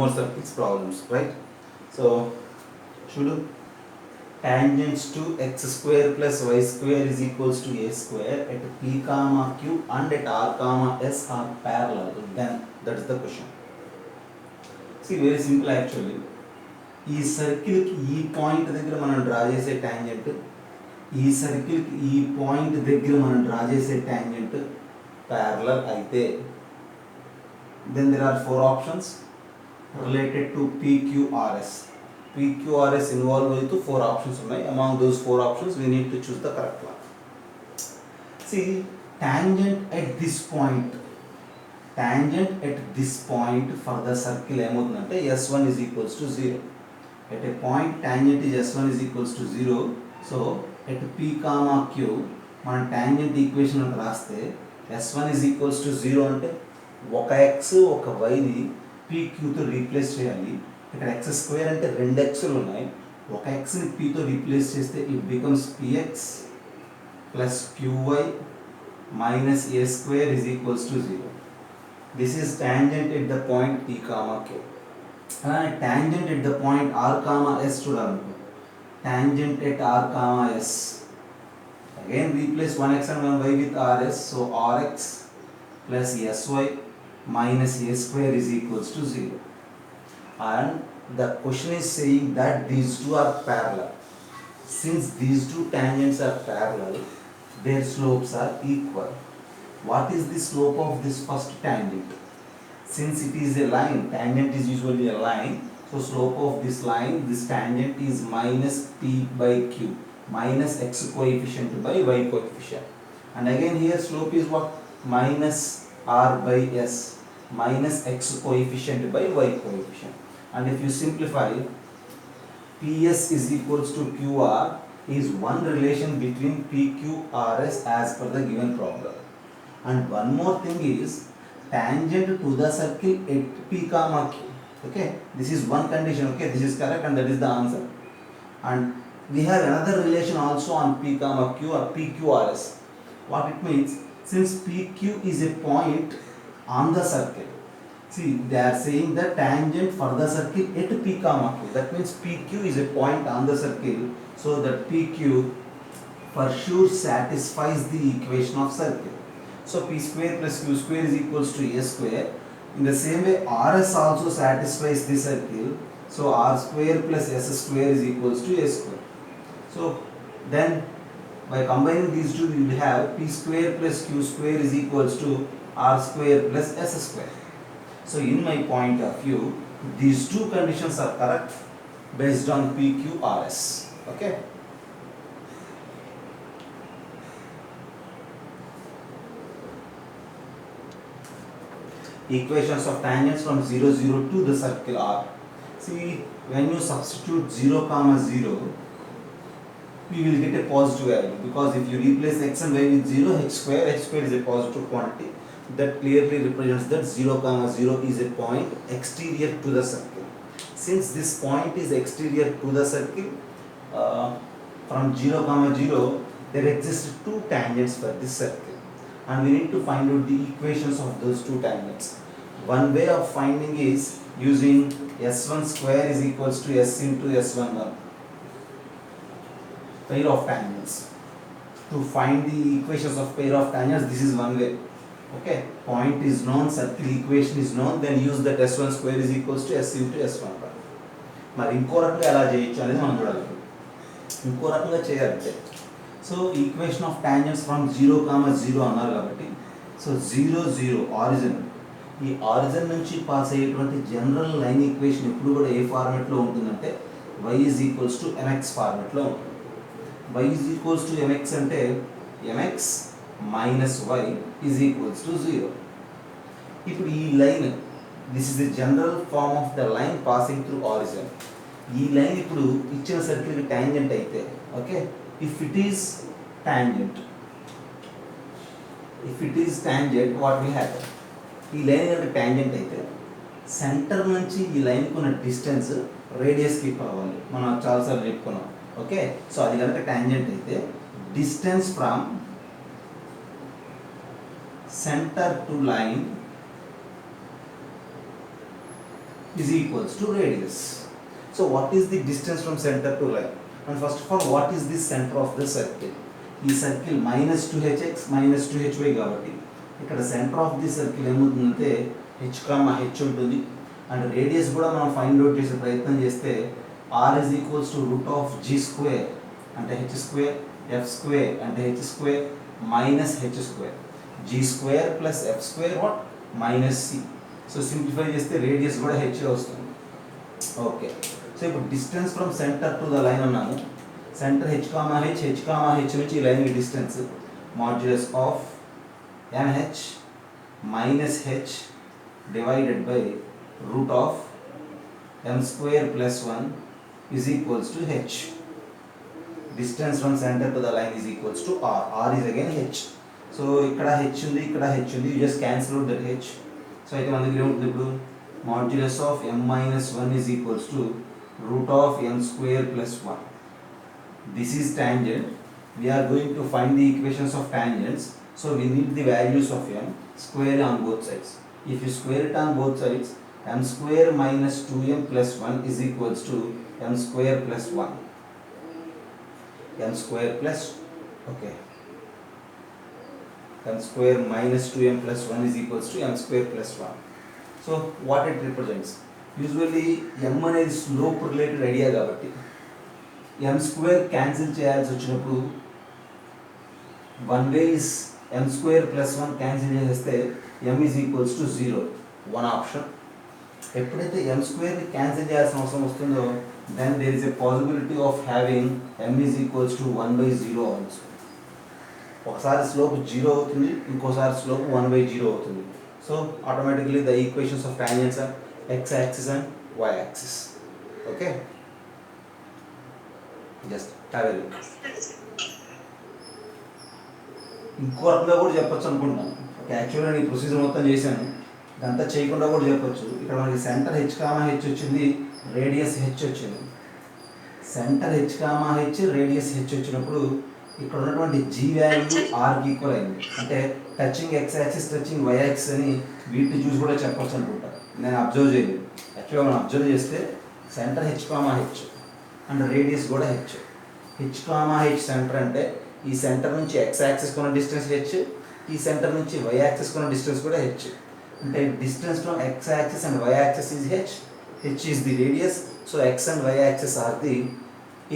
more circles problems, right? So should tangents to x square plus y square is equals to a square at p comma q and at r comma s are parallel, then that is the question. See, very simple actually. ఈ సర్కిల్కి ఈ point దగ్గర మనం draw చేసే tangent, ఈ సర్కిల్కి ఈ point దగ్గర మనం draw చేసే ట్యాంజెంట్ ప్యారలల్ అయితే then there are four options related to PQRS. PQRS involved with four options ఉన్నాయి. Among those four options we need to choose the correct one. See, tangent at this point for the circle ఏమవుతుందంటే S1 is equals to 0. At a point tangent is S1 is equals to 0. So at P comma Q మన tangent equation రాస్తే S1 is equals to 0 అంటే ఒక x ఒక yని PQతో replace చేయాలి. ఇక్కడ x square అంటే రెండు xలు ఉన్నాయి. ఒక xని pతో రీప్లేస్ చేస్తే it becomes px plus qy minus a square is equals to 0. This is tangent at the point P comma Q. Tangent at the point R comma S చూడాలనుకో. Tangent at R comma S. Again replace 1x and 1y with RS. So Rx plus Sy minus a square is equals to 0. And the question is saying that these two are parallel. Since these two tangents are parallel, their slopes are equal. What is the slope of this first tangent? Since it is a line, tangent is usually a line, so slope of this line, this tangent is minus p by q, minus x coefficient by y coefficient. And again here slope is what? Minus r by s, minus x coefficient by y coefficient. And if you simplify, ps is equals to qr is one relation between pqrs as per the given problem. And one more thing is tangent to the circle at p comma q. Okay, this is one condition. Okay, this is correct and that is the answer. And we have another relation also on p comma q or pqrs. What it means, since pq is a point on the circle, see they are saying the tangent for the circle at p comma q, that means pq is a point on the circle, so that pq for sure satisfies the equation of circle. So p square plus q square is equals to a square. In the same way rs also satisfies the circle, so r square plus s square is equals to a square. So then by combining these two we will have p square plus q square is equals to r square plus s square. So in my point of view these two conditions are correct based on PQRS. Okay. Equations of tangents from 0 0 to the circle are, see when you substitute 0 comma 0 we will get a positive value, because if you replace x and y with 0, h square is a positive quantity, that clearly represents that 0 comma 0 is a point exterior to the circle. Since this point is exterior to the circle, from 0 comma 0 there exist two tangents for this circle and we need to find out the equations of those two tangents. One way of finding is using s1 square is equals to s into s11, pair of tangents. To find the equations of pair of tangents, this is one way. Okay, point is known, circle equation is known, then use that s1 square is equals to s into s11. మరి ఇంకో రకంగా ఎలా చేయొచ్చు అనేది మనం చూడాలి. ఇంకో రకంగా చేయాలంటే, so equation of tangents from 0 comma 0 అన్నారు కాబట్టి, సో 0 0 ఆరిజిన్, ఈ ఆరిజిన్ నుంచి పాస్ అయ్యేటువంటి జనరల్ లైన్ ఈక్వేషన్ ఎప్పుడు కూడా ఏ ఫార్మెట్లో ఉంటుందంటే y is equals to mx ఫార్మెట్లో ఉంటుంది. y is equals to mx అంటే mx minus y is equals to 0. ఇప్పుడు ఈ line, this is the general form of the line passing through origin. ఈ లైన్ ఇప్పుడు ఇచ్చిన సర్కిల్కి టాంజెంట్ అయితే, okay, if it is tangent what will happen, ఈ line కనుక tangent అయితే సెంటర్ నుంచి ఈ లైన్కి ఉన్న డిస్టెన్స్ రేడియస్కి కావాలి, మనం చాలాసార్లు చెప్పుకున్నాం. ఓకే, సో అది కనుక టాంజెంట్ అయితే distance from centre to line is equals to radius. So what is the distance from center to line? And first of all, what is the center of the circle? ఈ circle -2hx -2hy కాబట్టి ఇక్కడ centre of the circle ఏమవుతుందంటే h, h ఉంటుంది. And radius కూడా మనం find out చేసే ప్రయత్నం చేస్తే r is equals to root of g square అంటే h square, f square అంటే h square minus h square, g square plus f square what minus c. So simplify చేస్తే radius కూడా h వస్తుంది. Okay, so ఇప్పుడు distance from centre to the line అన్నాము. Centre h, h నుంచి ఈ line distance modulus of mh minus h divided by root of m square plus 1 is equals to h. Distance from center to the line is equals to r. R is again h. So ఇక్కడ h ఉంది, ఇక్కడ h ఉంది. You just cancel out that h. So అయితే మన దగ్గర ఉంటుంది ఇప్పుడు modulus of m minus 1 is equals to root of m square plus 1. This is tangent. We are going to find the equations of tangents. So we need the values of m, square on both sides. If you square it on both sides, m square minus 2m plus 1 is equals to m square plus 1. m square plus, okay, m square minus 2m plus 1 is equals to m square plus 1. So what it represents? Usually m అనేది slope related idea కాబట్టి m square cancel చేయాల్సి వచ్చినప్పుడు one way is m square plus 1 cancel చేస్తే m is equals to 0, one option. ఎప్పుడైతే m square ని cancel చేయాల్సిన అవసరం వస్తుందో then there is a possibility of having m is equals to 1 by 0 also. ఒకసారి slope 0 అవుతుంది, ఇంకోసారి స్లోప్ 1 by 0 అవుతుంది. So automatically the equations of tangents are x axis and y axis. Okay, just have a look. ఇంకో రకంగా కూడా చెప్పొచ్చు అనుకుంటున్నాను. Okay, యాక్చువల్గా నేను ప్రొసీజర్ మొత్తం చేశాను, ఇదంతా చేయకుండా కూడా చెప్పొచ్చు. ఇక్కడ మనకి సెంటర్ h, h వచ్చింది, రేడియస్ h వచ్చింది. Centre h, h radius h వచ్చినప్పుడు ఇక్కడ ఉన్నటువంటి g వాల్యూ rకి ఈక్వల్ అయింది. అంటే touching x axis, touching y axis అని వీటిని చూసి కూడా చెప్పొచ్చు అనుకుంటా. నేను అబ్జర్వ్ చేయలేదు. యాక్చువల్గా మనం అబ్జర్వ్ చేస్తే centre h, h and radius కూడా h. h, h సెంటర్ అంటే ఈ సెంటర్ నుంచి x యాక్సిస్ కొన్న డిస్టెన్స్ h, ఈ సెంటర్ నుంచి y యాక్సిస్ కొన్న డిస్టెన్స్ కూడా h. అంటే distance from x axis and y axis is h. h is the radius. So x and y axis are the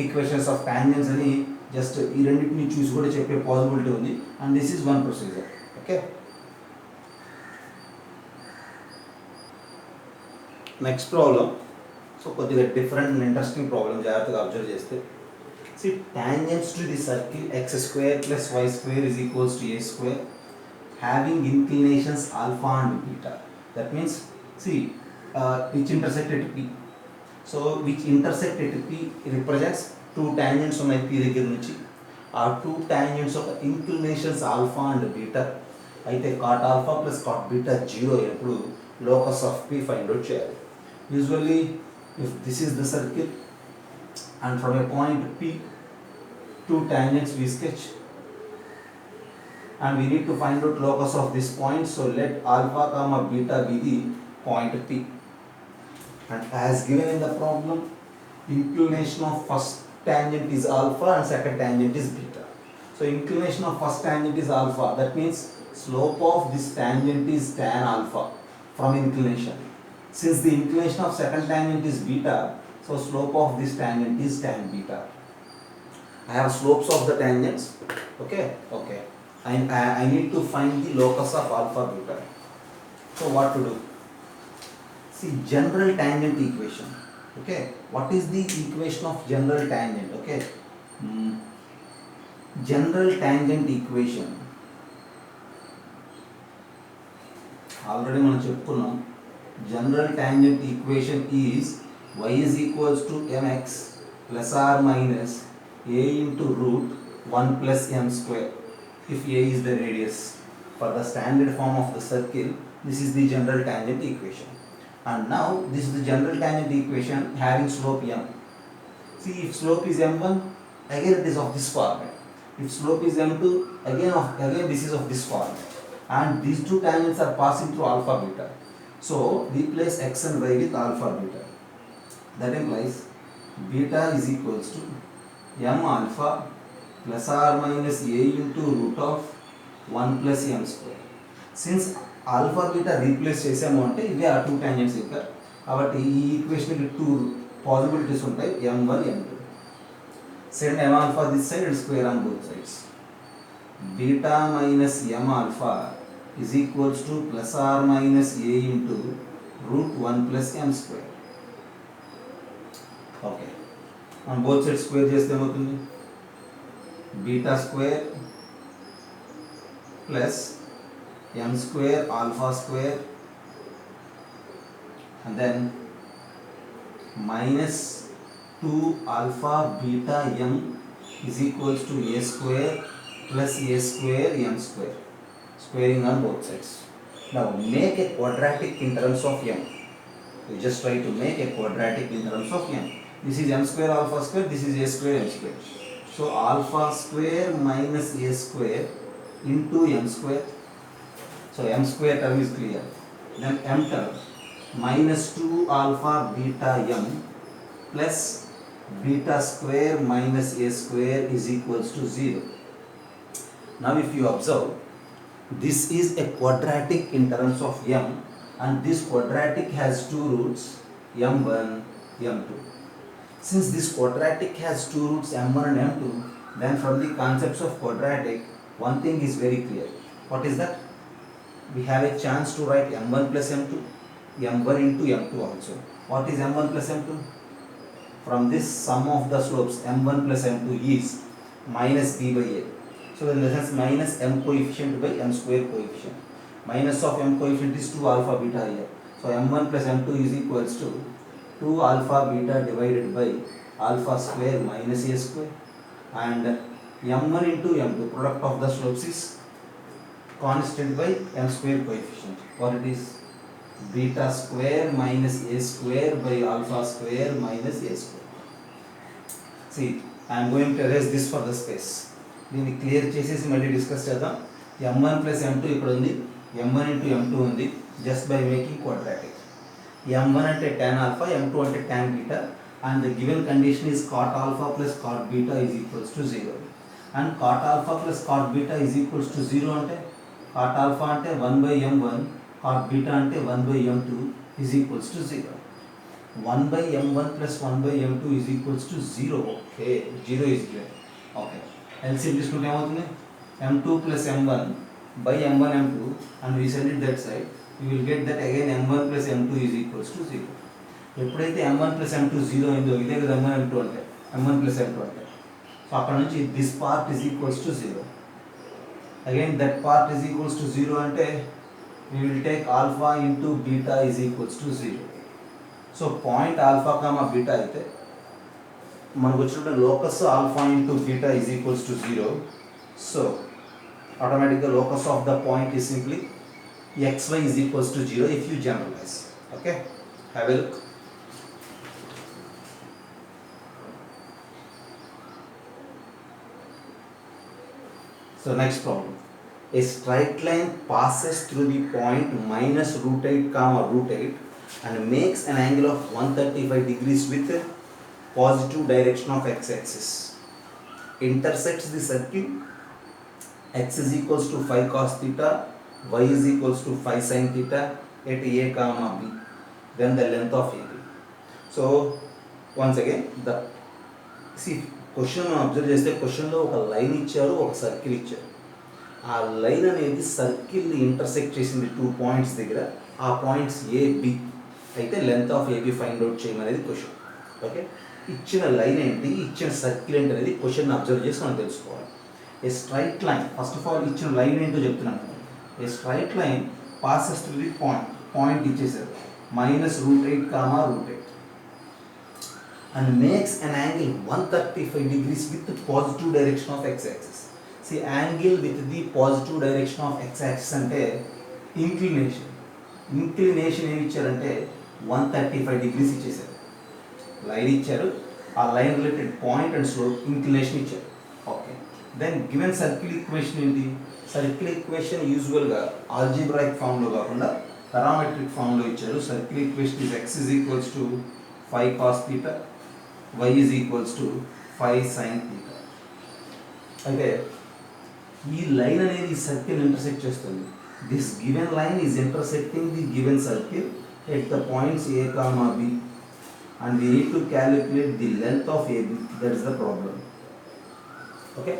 equations of tangents అని జస్ట్ ఈ రెండింటిని చూసి కూడా చెప్పే పాసిబిలిటీ ఉంది. And this is one procedure. Okay, next problem. So కొద్దిగా different and interesting problem, జాగ్రత్తగా అబ్జర్వ్ చేస్తే. See, tangents to the circle x square plus y square is equals to a square having inclinations alpha and beta. That means, see, which intersect at P. So which intersect at P represents two tangents on P దగ్గర నుంచి ఆ two tangents of inclinations alpha and beta అయితే cot alpha plus cot beta 0 అయినప్పుడు locus of P find out చేయాలి. Usually if this is the circle and from a point P, two tangents we sketch and we need to find out locus of this point. So let alpha comma beta be the point P, and as given in the problem, inclination of first tangent is alpha and second tangent is beta. So inclination of first tangent is alpha, that means slope of this tangent is tan alpha from inclination. Since the inclination of second tangent is beta, so slope of this tangent is tan beta. I have slopes of the tangents. Okay, okay. I need to find the locus of alpha beta. So what to do? See, general tangent equation. Okay, what is the equation of general tangent? Okay, general tangent equation. Already మనం చెప్పుకున్నాం. General tangent equation is y is equals to mx plus or minus a into root 1 plus m square if a is the radius. For the standard form of the circle, this is the general tangent equation. And now this is the general tangent equation having slope m. See, if slope is m1, again it is of this format. If slope is m2, again this is of this format. And these two tangents are passing through alpha beta. So replace x and y with alpha beta. That implies beta is equals to m alpha plus or minus a into root of 1 plus m square. Since alpha beta replace చేసాము అంటే ఇవే ఆ two tangents ఇంకా కాబట్టి ఈ equation two possibilities ఉంటాయి m1 m2. Send m alpha this side and square on both sides. Beta minus m alpha is equals to plus or minus a into root 1 plus m square. Okay. On both sides square చేస్తే ఏమవుతుంది beta square plus m square alpha square and then minus 2 alpha beta m is equals to a square plus a square m square. Squaring on both sides. Now make a quadratic in terms of m. You just try to make a quadratic in terms of m. This is m square alpha square, this is a square m square. So alpha square minus a square into m square. So m square term is clear. Then m term minus 2 alpha beta m plus beta square minus a square is equals to 0. Now if you observe, this is a quadratic in terms of m and this quadratic has two roots m1, m2. Since this quadratic has two roots m1 and m2, then from the concepts of quadratic, one thing is very clear. What is that? We have a chance to write m1 plus m2, m1 into m2 also. What is m1 plus m2? From this sum of the slopes m1 plus m2 is minus b by a. So in the sense minus m coefficient by m square coefficient. Minus of m coefficient is 2 alpha beta here. So m1 plus m2 is equals to 2 alpha beta divided by alpha square minus a square, and m1 into m2 product of the slopes is constant by m square coefficient. What it is? Beta square minus a square by alpha square minus a square. See, I am going to erase this for the space. దీన్ని clear చేసేసి మళ్ళీ discuss చేద్దాం. m1 plus m2 ఇక్కడ ఉంది, m1 into m2 ఉంది, just by making quadratic. m1 అంటే tan alpha, m2 అంటే tan beta, and the given condition is cot alpha plus cot beta is equals to 0. And cot alpha plus cot beta is equals to 0 అంటే cot alpha అంటే 1 by m1, cot beta అంటే 1 by m2 is equals to 0. 1 by m1 plus 1 by m2 is equals to 0. Okay, 0 is given. Okay. LCM తీసుకుంటే ఏమవుతుంది m2 plus m1 by m1 m2 and we send it that side, you will get that again m1 plus m2 is equals to 0. ఎప్పుడైతే m1 plus m2 0 అయిందో ఇదే కదా m1 m2 అంటే m1 plus m2 అంటే, so అక్కడ నుంచి this part is equals to 0. Again that part is equals to 0 అంటే we will take alpha into beta is equals to 0. So point alpha comma beta అయితే మనకు వచ్చినటువంటి locus alpha into beta is equals to 0. So ఆటోమేటిక్గా locus of the point is simply xy is equals to 0 if you generalize. Okay, have a look. So next problem. A straight line passes through the point minus root 8 comma root 8 and makes an angle of 135 degrees with a positive direction of x-axis. Intersects the circle. X is equals to 5 cos theta, y is equals to 5 sin theta at a comma b. Then the length of AB. So once again, the see question observe చేస్తే క్వశ్చన్లో ఒక line ఇచ్చారు, ఒక circle ఇచ్చారు. ఆ line అనేది సర్కిల్ని intersect చేసింది 2 points దగ్గర. ఆ పాయింట్స్ ఏబి అయితే length of AB find out చేయమనేది క్వశ్చన్. ఓకే, ఇచ్చిన లైన్ ఏంటి, ఇచ్చిన సర్కిల్ ఏంటి అనేది క్వశ్చన్ అబ్జర్వ్ చేసి మనం తెలుసుకోవాలి. A straight line, first of all ఇచ్చిన లైన్ ఏంటో చెప్తున్నాను. A straight line passes through the point ఇచ్చేసారు minus root 8 comma root 8 and makes an angle 135 degrees with the positive direction of x-axis. See, angle with the positive direction of x-axis ante inclination. Inclination ఏమి ఇచ్చారంటే 135 degrees ఇచ్చేసారు. Line ఇచ్చారు, ఆ line related point and slope inclination ఇచ్చారు. Okay, then given circle equation ఏంటి? Circle equation యూజువల్గా algebraic ఫామ్లో కాకుండా పారామెట్రిక్ ఫామ్ లో ఇచ్చారు. Circle equation is x is equals to 5 cos theta, y is equals to 5 sin theta. అయితే ఈ line అనేది ఈ సర్కిల్ ఇంటర్సెక్ట్ చేస్తుంది. This given line is intersecting the given circle at the points a, b and we need to calculate the length of AB. That is the problem. Okay,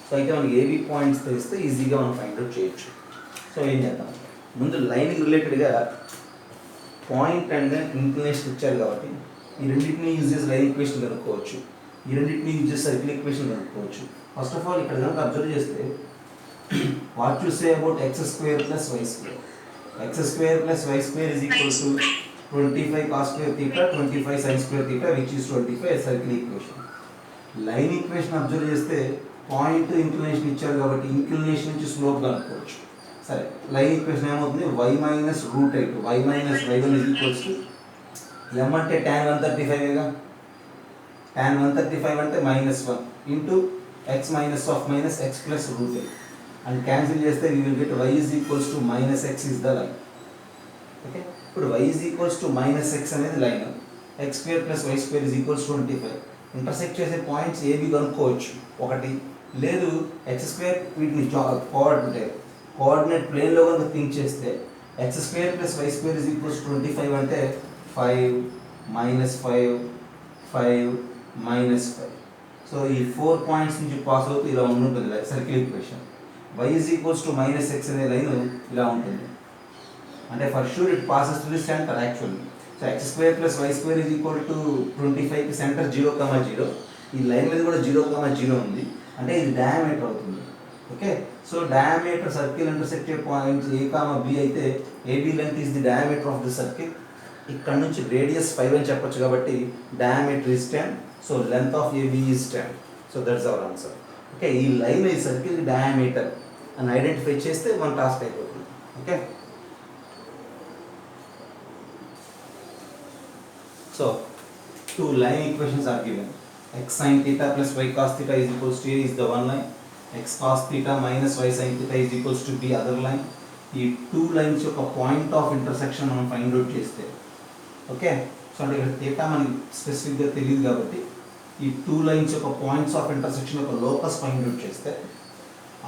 so అయితే మనకి AB points తెలిస్తే ఈజీగా మనం find out చేయొచ్చు. So ఏం చేద్దాం, ముందు lining రిలేటెడ్గా పాయింట్ అండ్ దెన్ ఇంక్లినేషన్ ఇచ్చారు కాబట్టి ఈ రెండింటిని యూజ్ చేసి లైన్ ఈక్వేషన్ కనుక్కోవచ్చు, ఈ రెండింటిని యూజ్ చేసి సర్కిల్ ఈక్వేషన్ కనుక్కోవచ్చు. ఫస్ట్ ఆఫ్ ఆల్ ఇక్కడ కనుక అబ్జర్వ్ చేస్తే what you say about x square plus y square. x square plus y square is equal to 25 cos square theta 25 sin square theta which is 25 circle equation. Line equation observe చేస్తే point inclination ఇచ్చారు కాబట్టి inclination నుంచి slope కనుక్కోవచ్చు. సరే, line equation ఏమవుతుంది, y minus root 8 y minus y1 is equals to m అంటే tan 135 గా, tan 135 అంటే -1 into x minus of minus x plus root 8 and cancel చేస్తే we will get y is equals to minus x is the line. Okay, ఇప్పుడు y is equals to minus x అనేది line, x square plus y square is equals to 25. Intersect చేసే points ఏవి కనుక్కోవచ్చు. ఒకటి లేదు, x square వీటిని coordinate ప్లేన్లో కనుక థింక్ చేస్తే x square plus y square is equals to 25 అంటే 5 మైనస్ 5 5 మైనస్ 5. సో ఈ 4 పాయింట్స్ నుంచి పాస్ అవుతూ ఇలా ఉంటుంది circle equation. y is equals to minus x అనే లైన్ ఇలా ఉంటుంది అంటే for sure it passes to the centre actually. So x square plus y square is equal to 25కి సెంటర్ 0,0. ఈ లైన్ మీద కూడా 0,0 ఉంది అంటే ఇది డయామీటర్ అవుతుంది. Okay, so diameter circle intersect points a, b అయితే AB length is the diameter of the circle. ఇక్కడ నుంచి రేడియస్ 5 అని చెప్పొచ్చు కాబట్టి diameter is 10. So length of AB is 10. So that's our answer. Okay, ఈ లైన్ ఈ circle diameter అని identify చేస్తే మన టాస్క్ అయిపోతుంది. Okay, so two line equations are given. X sin theta plus y cos theta is equals to A is the one line, x cos theta minus y sin theta is equals to B other line. ఈ two lines యొక్క point of intersection మనం find out చేస్తే, okay, so అంటే ఇక్కడ theta మనకి స్పెసిఫిక్గా తెలియదు కాబట్టి ఈ టూ లైన్స్ యొక్క పాయింట్స్ ఆఫ్ ఇంటర్సెక్షన్ యొక్క లోకస్ ఫైండ్ అవుట్ చేస్తే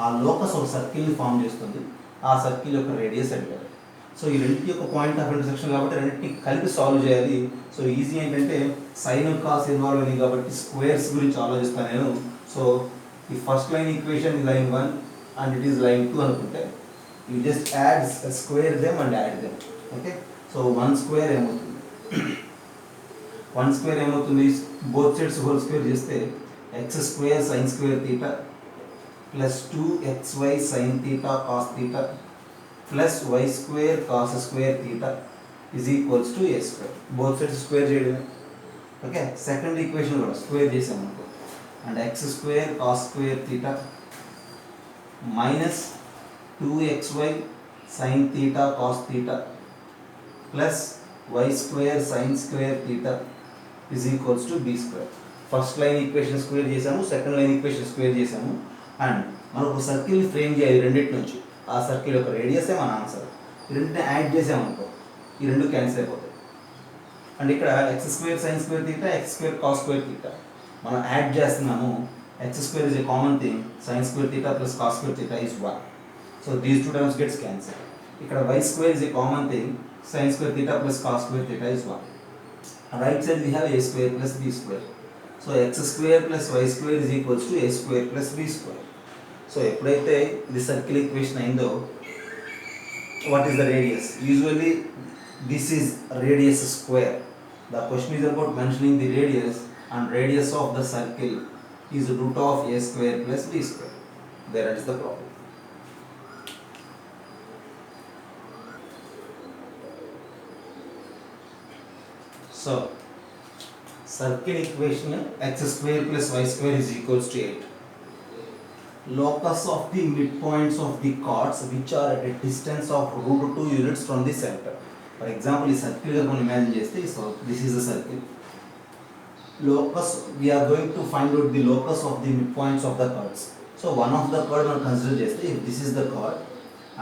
ఆ లోకస్ ఒక సర్కిల్ని ఫామ్ చేస్తుంది. ఆ సర్కిల్ యొక్క రేడియస్ అడిగారు. సో ఈ రెండింటి యొక్క పాయింట్ ఆఫ్ ఇంటర్సెక్షన్ కాబట్టి రెండింటిని కలిపి సాల్వ్ చేయాలి. సో ఈజీ ఏంటంటే సైన్ కాస్ ఇన్వాల్వ్ అయింది కాబట్టి స్క్వేర్స్ గురించి ఆలోచిస్తాను నేను. సో ఈ first line equation line 1 and it is line 2 అనుకుంటే you just add square them and add them. Okay, so 1 square ఏమవుతుంది, 1 స్క్వేర్ ఏమవుతుంది, బోత్ సైడ్స్ హోల్ స్క్వేర్ చేస్తే X square sine square theta plus 2xy sine theta cos theta plus y square cos square theta is equals to a square. Both sides square చేయడమే. Okay, second equation కూడా square చేసామనుకో and x square cos square theta minus 2xy sine theta cos theta plus y square sine square theta is equals to b square. First line equation square చేసాము, second line equation square చేసాము and మనకు సర్కిల్ని frame చేయాలి రెండింటి నుంచి. ఆ circle యొక్క రేడియసే మన ఆన్సర్. ఈ రెండింటిని యాడ్ చేసామనుకో ఈ రెండు క్యాన్సిల్ అయిపోతాయి. అండ్ ఇక్కడ x square sine square theta x square cos square theta మనం యాడ్ చేస్తున్నాము. X square is a common thing, sine square theta plus cos square theta is 1. So these two terms gets cancel. ఇక్కడ y square is a common thing, sine square theta plus cos square theta is 1. Right side we have a square plus b square. So x square plus y square is equals to a square plus b square. So ఎప్పుడైతే ఇది circle equation అయిందో what is the radius? Usually this is radius square. The question is about mentioning the radius and radius of the circle is root of a square plus b square. There is the problem. So circle equation x square plus y square is equals to 8. Locus of the midpoints of the chords which are at a distance of root 2 units from the center. For example, this circle we are imagine cheste, so this is a circle. Locus, we are going to find out the locus of the midpoints of the chords. So one of the chord we consider cheste, if this is the chord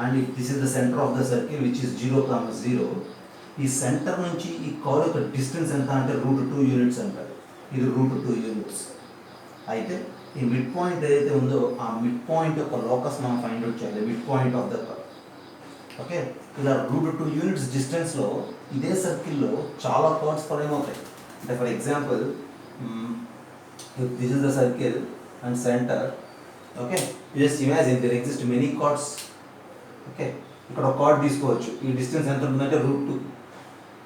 and if this is the centre of the circle which is 0, 0, ఈ centre నుంచి ఈ curve యొక్క distance ఎంత అంటే √2 units అంటారు. ఇది √2 units. అయితే ఈ మిడ్ పాయింట్ ఏదైతే ఉందో ఆ మిడ్ పాయింట్ యొక్క లోకస్ మనం ఫైండ్ అవుట్ చేయాలి, mid point of the curve. Okay, ఇలా √2 యూనిట్స్ డిస్టెన్స్లో ఇదే సర్కిల్లో చాలా కర్వ్స్ ఫార్మ్ అవుతాయి. అంటే for example this is the circle and centre. Okay, just imagine there exist many chords. Okay, ఇక్కడ ఒక కార్డ్ తీసుకోవచ్చు, ఈ డిస్టెన్స్ ఎంత ఉంటుందంటే √2.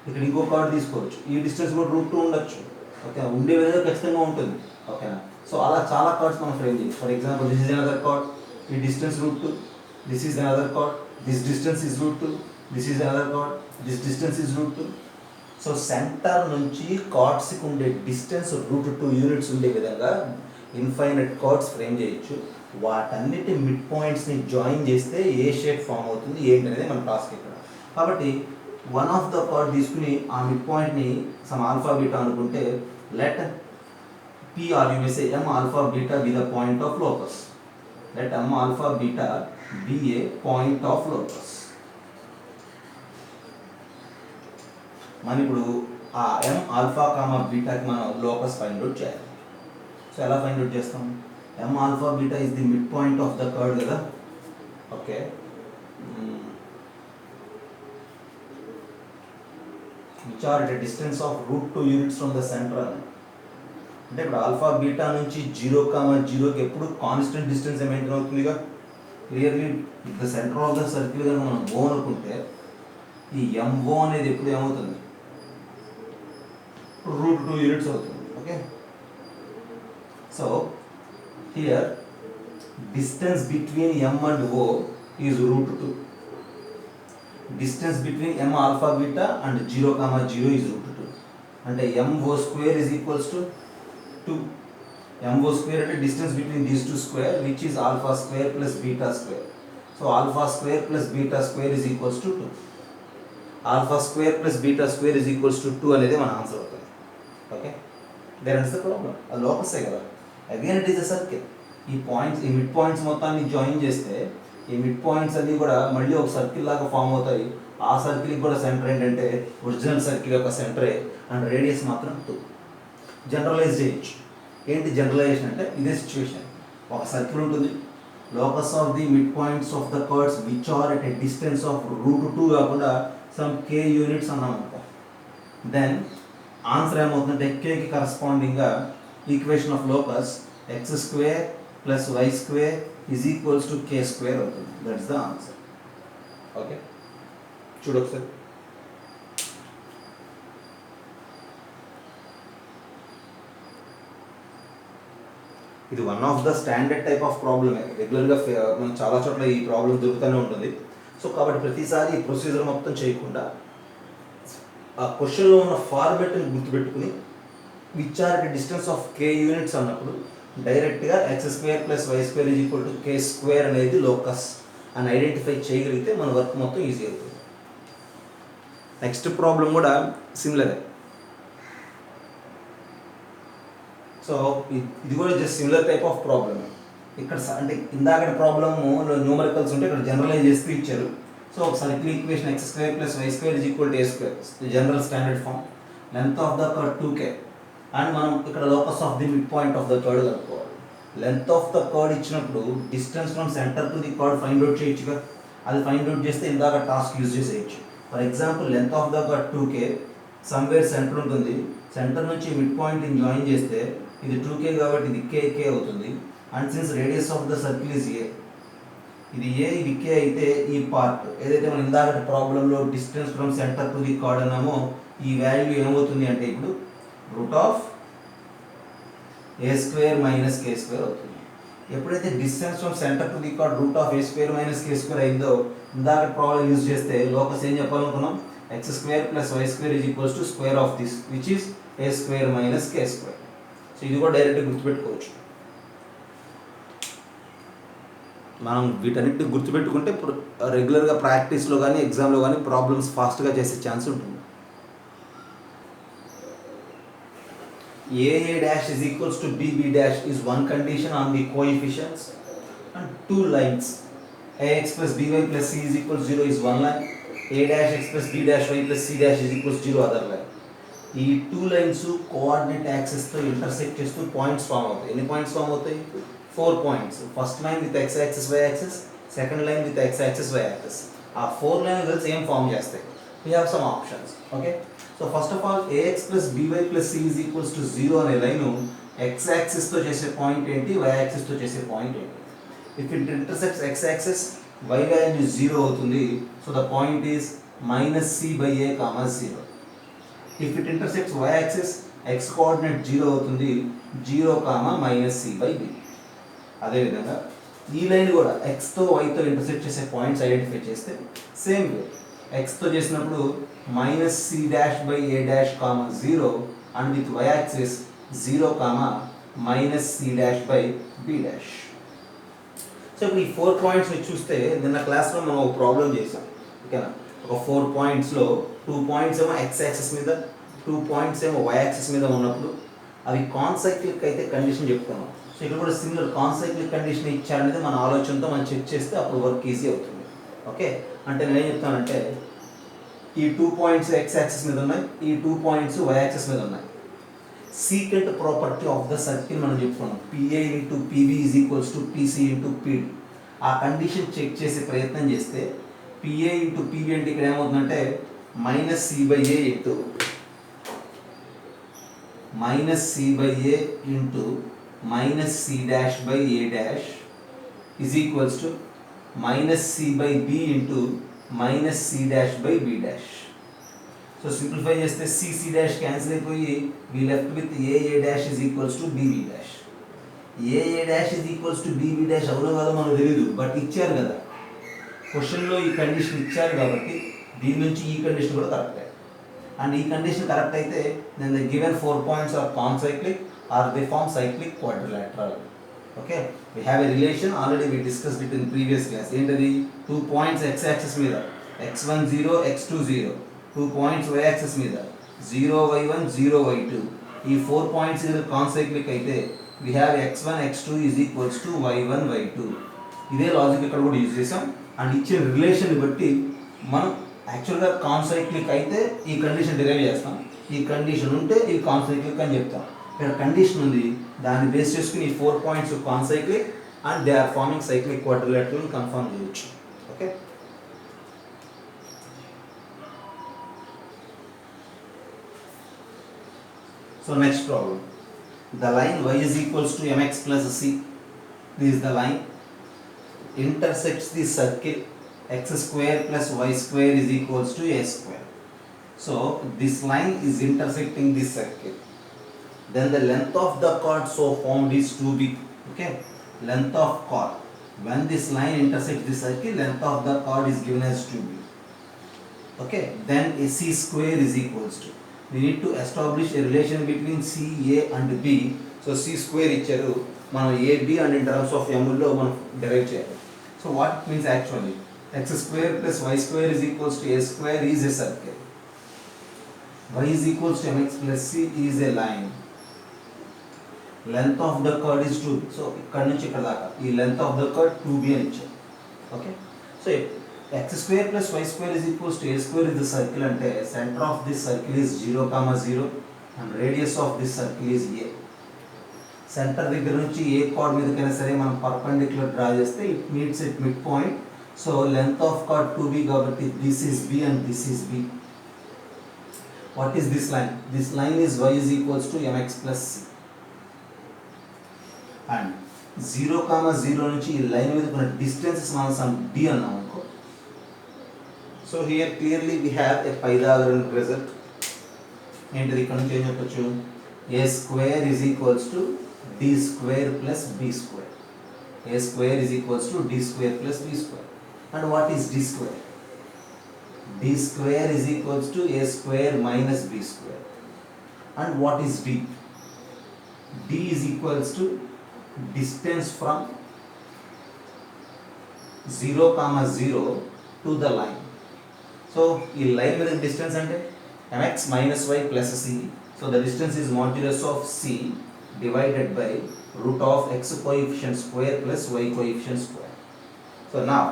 ఇక్కడ ఇంకో కార్డ్ తీసుకోవచ్చు, ఈ డిస్టెన్స్ కూడా √2 ఉండొచ్చు. ఓకే, ఉండే విధంగా ఖచ్చితంగా ఉంటుంది. ఓకేనా, సో అలా చాలా కార్డ్స్ మనం ఫ్రేమ్ చేయాలి. For example this is another chord, ఈ distance √2, this is another chord, this distance is √2, this is another chord, this distance is √2. So centre నుంచి కార్డ్స్కి ఉండే డిస్టెన్స్ √2 యూనిట్స్ ఉండే విధంగా ఇన్ఫైనైట్ కార్డ్స్ ఫ్రేమ్ చేయొచ్చు. వాటన్నిటి మిడ్ పాయింట్స్ని జాయిన్ చేస్తే ఏ షేప్ ఫామ్ అవుతుంది ఏంటి అనేది మన టాస్క్ ఇక్కడ. కాబట్టి వన్ ఆఫ్ ద కార్డ్ తీసుకుని ఆ మిడ్ పాయింట్ని సమ్ ఆల్ఫా బీటా అనుకుంటే let P or you may say M alpha beta be the point of locus. Let M alpha beta be a point of locus. మనం ఇప్పుడు ఆ M alpha comma బీటాకి మనం locus find out చేయాలి. So ఎలా find out చేస్తాం? M alpha beta is the mid point of the curve కదా. Okay, which are at a distance of √2 units from the center. అంటే ఇప్పుడు ఆల్ఫా బీటా నుంచి 0, 0కి ఎప్పుడు కాన్స్టెంట్ డిస్టెన్స్ మెయింటైన్ అవుతుందిగా. Clearly the centre of the circle కనుక మనం ఓ అనుకుంటే ఈ ఎంఓ అనేది ఎప్పుడు ఏమవుతుంది? √2 యూనిట్స్ అవుతుంది. Okay, so here distance between M and O is √2. Distance between M alpha beta and 0, 0 is √2. అంటే MO square is equals to 2. MO square అంటే distance between these two square which is alpha square plus beta square. So alpha square plus beta square is equals to 2. Alpha square plus beta square is equals to 2 అనేది మన answer అవుతుంది. Okay, there is the problem. ఆ లోకసే కదా. Again it is a circle. ఈ points, ఈ mid points మొత్తాన్ని join చేస్తే ఈ మిడ్ పాయింట్స్ అన్నీ కూడా మళ్ళీ ఒక సర్కిల్ లాగా ఫామ్ అవుతాయి. ఆ సర్కిల్కి కూడా సెంటర్ ఏంటంటే ఒరిజినల్ సర్కిల్ యొక్క సెంటరే అండ్ రేడియస్ మాత్రం 2. జనరలైజ్ చేయొచ్చు. ఏంటి జనరలైజేషన్ అంటే ఇదే సిచ్యువేషన్. ఒక సర్కిల్ ఉంటుంది, locus of the mid points of the curves which are at a distance of √2 కాకుండా సమ్ k యూనిట్స్ అన్నాం అనుకో. దెన్ ఆన్సర్ ఏమవుతుందంటే kకి కరస్పాండింగ్గా equation of locus x² + y² is equals to k² అవుతుంది. That's the answer. ఓకే, చూడొకసారి. ఇది one of the standard type of ప్రాబ్లమే. రెగ్యులర్గా మనం చాలా చోట్ల ఈ ప్రాబ్లం దొరుకుతూనే ఉంటుంది. సో కాబట్టి ప్రతిసారి ఈ ప్రొసీజర్ మొత్తం చేయకుండా ఆ క్వశ్చన్లో ఉన్న ఫార్మెట్ని గుర్తుపెట్టుకుని which are the distance of k units అన్నప్పుడు డైరెక్ట్గా x² + y² = k² అనేది లోకస్ అని ఐడెంటిఫై చేయగలిగితే మన వర్క్ మొత్తం ఈజీ అవుతుంది. నెక్స్ట్ ప్రాబ్లం కూడా సిమిలరే. సో ఇది కూడా just similar type of problem. ఇక్కడ అంటే ఇందాక ప్రాబ్లమ్ న్యూమరికల్స్ ఉంటే ఇక్కడ జనరలైజ్ చేస్తూ ఇచ్చారు. సో ఒక circle equation x² + y² = a², general standard form. Length of the curve 2k and మనం ఇక్కడ locus of the mid point of the curve కనుక్కోవాలి. లెంత్ ఆఫ్ ద కర్వ్ ఇచ్చినప్పుడు distance from centre to the curve find out చేయొచ్చుగా. అది find out చేస్తే ఇందాక task use చేసేయచ్చు. For example length of the curve 2k, somewhere centre ఉంటుంది. Centre నుంచి mid పాయింట్ని జాయిన్ చేస్తే ఇది 2k కాబట్టి ఇది k అవుతుంది. And since radius of the circle is a, ఇది a ఇది k అయితే ఈ పార్ట్ ఏదైతే మనం ఇందాక ప్రాబ్లంలో distance from centre to the chord అన్నామో ఈ వాల్యూ ఏమవుతుంది అంటే ఇప్పుడు √a² - k² అవుతుంది. ఎప్పుడైతే distance from centre to the card √a² - k² అయిందో ఇందాక ప్రాబ్లం యూజ్ చేస్తే లోకస్ ఏం చెప్పాలనుకున్నాం? x² + y² = √² this which is a² - k². So ఇది కూడా డైరెక్ట్గా గుర్తుపెట్టుకోవచ్చు. మనం వీటన్నిటిని గుర్తుపెట్టుకుంటే రెగ్యులర్గా ప్రాక్టీస్లో కానీ ఎగ్జామ్లో కానీ ప్రాబ్లమ్స్ ఫాస్ట్గా చేసే ఛాన్స్ ఉంటుంది. AA' = BB' is one condition on the coefficients and two lines ax plus by plus c is equal to 0 is one line, a dash x plus b dash y plus c dash is equal to 0 other line. ఈ two lines coordinate యాక్సిస్తో intersect చేస్తూ points form అవుతాయి. ఎన్ని points form అవుతాయి? 4 points. First line with x axis y axis, second line with x axis y axis. ఆ 4 line కలిసి ఏం form చేస్తాయి? We have some options. Okay, so first of all ax plus by plus c is equals to 0 అనే line X యాక్సిస్తో చేసే point ఏంటి, why యాక్సిస్తో చేసే point ఏంటి? If it intersects X axis, y value 0 అవుతుంది. So the point is -c/a, 0. If it intersects y axis, x coordinate 0 అవుతుంది, 0, -c/b. అదే విధంగా ఈ లైన్ కూడా x తో y తో ఇంటర్సెక్ట్ చేసే పాయింట్స్ ఐడెంటిఫై చేస్తే సేమ్ వే x తో చేసినప్పుడు -c'/a', 0 and with y axis 0, -c'/b'. So ఇప్పుడు ఈ 4 పాయింట్స్ ని చూస్తే నిన్న క్లాస్లో మనం ఒక ప్రాబ్లం చేసాం. ఓకేనా, ఒక 4 పాయింట్స్లో 2 పాయింట్స్ ఏమో x యాక్సిస్ మీద, 2 పాయింట్స్ ఏమో y యాక్సిస్ మీద ఉన్నప్పుడు అవి కాన్సైక్లిక్ అయితే కండిషన్ చెప్తున్నాం. సో ఇక్కడ కూడా సిమిలర్ కాన్సైక్లిక్ కండిషన్ ఇచ్చారనేది మన ఆలోచనతో మనం చెక్ చేస్తే అప్పుడు వర్క్ ఈజీ అవుతుంది. ఓకే, అంటే నేను ఏం చెప్తానంటే ఈ 2 పాయింట్స్ x యాక్సిస్ మీద ఉన్నాయి, ఈ 2 పాయింట్స్ y యాక్సిస్ మీద ఉన్నాయి. Secant property of the circle మనం చెప్పుకున్నాం, PA into PB is equals to PC into PD. ఆ కండిషన్ చెక్ చేసే ప్రయత్నం చేస్తే PA into PB అంటే ఇక్కడ ఏమవుతుందంటే -c/a into -c/a is equals to -c/b into -c'/b'. So simplify చేస్తే c క్యాన్సిల్ అయిపోయి we left with a' is equals to bb'. a' is equals to bb' అవునో కాదో మనకు తెలియదు, బట్ ఇచ్చారు కదా క్వశ్చన్లో ఈ కండిషన్ ఇచ్చారు కాబట్టి దీని నుంచి ఈ కండిషన్ కూడా కరెక్టే. అండ్ ఈ కండిషన్ కరెక్ట్ అయితే then the given 4 points are concyclic or they form cyclic quadrilateral. Okay, we have a relation already we discussed it in previous class. ఏంటది? 2 points x axis మీద x1 0 x2 0, 2 points y axis మీద 0 y1 0 y2. ఈ 4 points either concyclic అయితే we have x1 x2 is equals to y1 y2. ఇదే logic ఇక్కడ కూడా use చేసాం. And ఇచ్చిన రిలేషన్ బట్టి మనం యాక్చువల్గా కాన్సైక్లిక్ అయితే ఈ కండిషన్ డిరైవ్ చేస్తాం, ఈ కండిషన్ ఉంటే ఈ కాన్సైక్లిక్ అని చెప్తాం. ఇక్కడ కండిషన్ ఉంది, దాన్ని బేస్ చేసుకుని ఈ 4 points concyclic and they are forming cyclic quadrilateral confirm చేయొచ్చు. Okay, so next problem, the line y is equals to mx plus c. This is the line intersects the circle x square plus y square is equals to a square. So this line is intersecting this circle. Then the length of the chord so formed is 2b. Okay, length of chord when this line intersects the circle, length of the chord is given as 2b. Okay, then a c square is equals to, we need to establish a relation between c, a and b. So c square ఇచ్చారు, మనం a, b and in terms of m లో మనం derive చేయాలి. So what it means actually, x square plus y square is equals to a square is a circle, y is equals to mx plus c is a line, length of the chord is 2b. So ఇక్కడ నుంచి ఇక్కడ దాకా ఈ length of the chord 2b అని ఇచ్చారు. Okay, so x square plus y square is equals to a square is the circle అంటే center of this circle is 0, 0 and radius of this circle is a. Centre దగ్గర నుంచి ఏ chord మీదకైనా సరే మనం perpendicular draw చేస్తే it meets it mid point. So length of chord 2b కాబట్టి this is b and this is b. What is this line? This line is y is equals to mx plus c. And 0, 0 నుంచి ఈ line మీద ఉన్న distances మనం some d అన్నాం అనుకో. So here clearly we have a Pythagorean result. ఏంటిది? ఇక్కడ నుంచి ఏం చెప్పొచ్చు? a square is equals to d square plus b square. A square is equals to d square plus b square. And what is d square? D square is equals to a square minus b square. And what is d? D is equals to distance from 0, 0 to the line. So ఈ line మీద distance అంటే mx minus y plus c. So the distance is modulus of c divided by root of x coefficient square plus y coefficient square. So now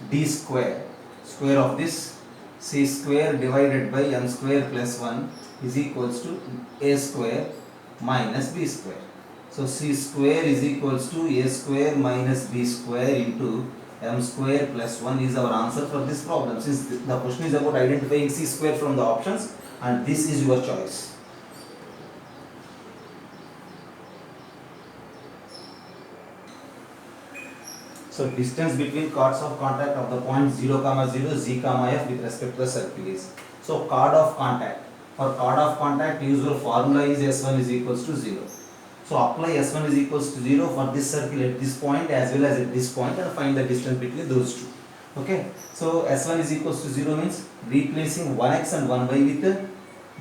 d square, square of this c square divided by m square plus 1 is equals to a square minus b square. So c square is equals to a square minus b square into m square plus 1 is our answer for this problem. Since the question is about identifying c square from the options, and this is your choice. So distance between chords of contact of the point 0, 0, z, f with respect to the circle is. So chord of contact. For chord of contact, usual formula is S1 is equals to 0. So apply S1 is equals to 0 for this circle at this point as well as at this point and find the distance between those two. Okay. So S1 is equals to 0 means replacing 1x and 1y with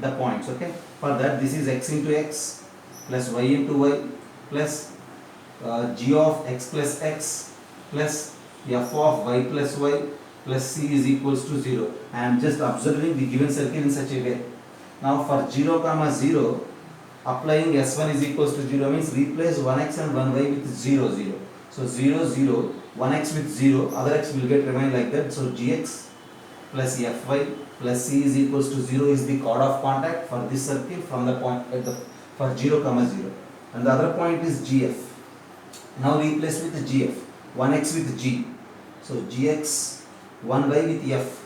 the points. Okay. For that, this is x into x plus y into y plus g of x plus x plus f of y plus y plus c is equals to 0. I am just observing the given circle in such a way. Now for 0, 0, applying S1 is equals to 0 means replace 1x and 1y with 0, 0. So 0, 0, 1x with 0, other x will get remain like that. So gx plus fy plus c is equals to 0 is the chord of contact for this circle from the point at the for 0, 0. And the other point is gf. Now replace with gf. 1x with g, so gx, 1y with f,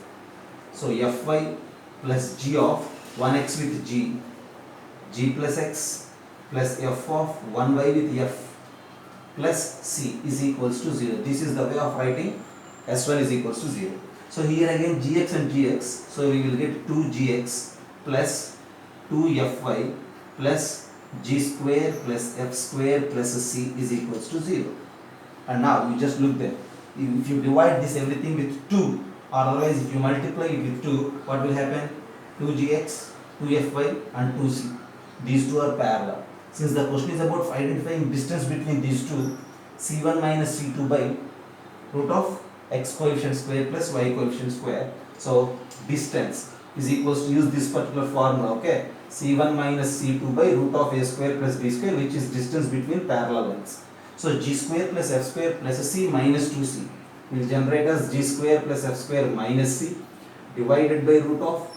so fy plus g of 1x with g, g plus x plus f of 1y with f plus c is equals to 0. This is the way of writing S1 is equals to 0. So here again gx and gx, so we will get 2gx plus 2fy plus g square plus f square plus c is equals to 0. And now you just look there. If you divide this everything with 2, or otherwise if you multiply it with 2, what will happen? 2gx, 2fy and 2c. These two are parallel. Since the question is about identifying distance between these two, c1 minus c2 by root of x coefficient square plus y coefficient square. So distance is equals to use this particular formula. Okay, c1 minus c2 by root of a square plus b square, which is distance between parallel lines. So g square plus f square plus c minus 2c will generate as g square plus f square minus c divided by root of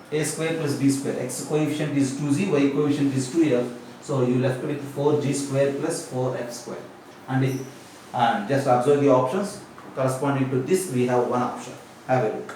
a square plus b square. X coefficient is 2z, y coefficient is 2f. So you left with 4g square plus 4f square. And just observe the options corresponding to this. We have one option. Have a look.